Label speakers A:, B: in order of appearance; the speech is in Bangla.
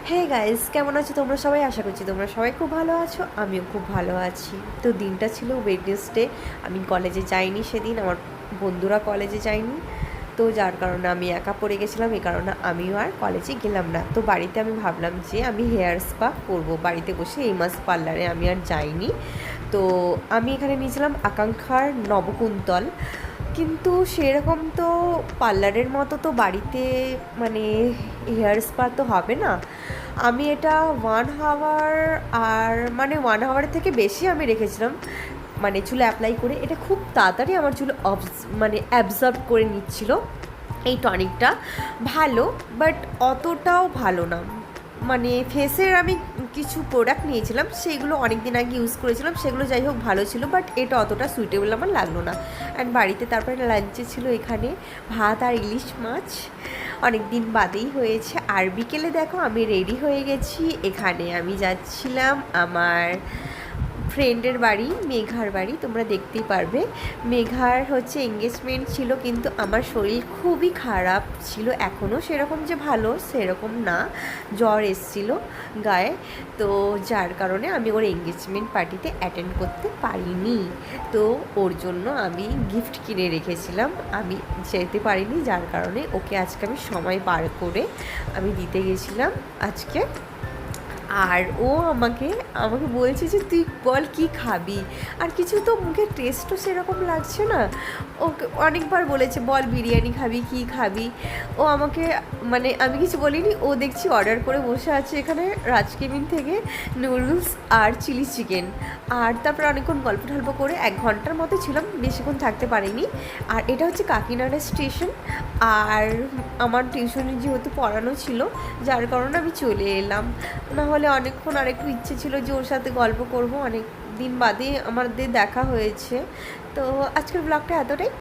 A: হে গাইস, কেমন আছো তোমরা সবাই? আশা করছি তোমরা সবাই খুব ভালো আছো, আমিও খুব ভালো আছি। তো দিনটা ছিল ওয়েডনেসডে। আমি কলেজে যাইনি সেদিন, আমার বন্ধুরা কলেজে যায়নি, তো যার কারণে আমি একা পড়ে গেছিলাম। এই কারণে আমিও আর কলেজে গেলাম না। তো বাড়িতে আমি ভাবলাম যে আমি হেয়ার স্পা করবো বাড়িতে বসে, এই মাস পার্লারে আমি আর যাইনি। তো আমি এখানে নিয়েছিলাম আকাঙ্ক্ষার নবকুন্তল, কিন্তু সেরকম তো পার্লারের মতো তো বাড়িতে মানে হেয়ার স্পা তো হবে না। আমি এটা 1 আওয়ার, আর মানে 1 আওয়ারের থেকে বেশি আমি রেখেছিলাম মানে চুলে অ্যাপ্লাই করে। এটা খুব তাড়াতাড়ি আমার চুলে মানে অ্যাবজর্ব করে নিচ্ছিল এই টনিকটা। ভালো, বাট অতটাও ভালো না। মানে ফেসের আমি কিছু প্রোডাক্ট নিয়েছিলাম, সেগুলো অনেক দিন আগে ইউজ করেছিলাম, সেগুলো যাই হোক ভালো ছিল, বাট এটা অতটা সুইটেবল আমার লাগলো না। অ্যান্ড বাড়িতে তারপরে লাঞ্চে ছিল এখানে ভাত আর ইলিশ মাছ, অনেক দিন বাদেই হয়েছে। আর বিকেলে দেখো আমি রেডি হয়ে গেছি, এখানে আমি যাচ্ছিলাম আমার ফ্রেন্ডের বাড়ি, মেঘার বাড়ি। তোমরা দেখতেই পারবে মেঘার হচ্ছে এঙ্গেজমেন্ট ছিল, কিন্তু আমার শরীর খুবই খারাপ ছিল, এখনও সেরকম যে ভালো সেরকম না, জ্বর এসছিল গায়ে। তো যার কারণে আমি ওর এঙ্গেজমেন্ট পার্টিতে অ্যাটেন্ড করতে পারিনি। তো ওর জন্য আমি গিফট কিনে রেখেছিলাম, আমি যেতে পারিনি, যার কারণে ওকে আজকে আমি সময় বার করে আমি দিতে গেছিলাম আজকে। আর ও আমাকে আমাকে বলছে যে তুই বল কী খাবি, আর কিছু তো মুখে টেস্টও সেরকম লাগছে না। ওকে অনেকবার বলেছে বল বিরিয়ানি খাবি কী খাবি, ও আমাকে মানে আমি কিছু বলিনি। ও দেখছি অর্ডার করে বসে আছে এখানে রাজকেবিন থেকে নুডলস আর চিলি চিকেন। আর তারপরে অনেকক্ষণ গল্প টল্প করে 1 ঘন্টার মতো ছিলাম, বেশিক্ষণ থাকতে পারিনি। আর এটা হচ্ছে কাকিনাড়া স্টেশন। আর আমার টিউশনি যেহেতু পড়ানো ছিল, যার কারণে আমি চলে এলাম। না হলে অনেকক্ষণ আরেকটু ইচ্ছে ছিল যে ওর সাথে গল্প করব, অনেক দিন বাদে আমাদের দেখা হয়েছে। তো আজকের ব্লগটা এতটাই।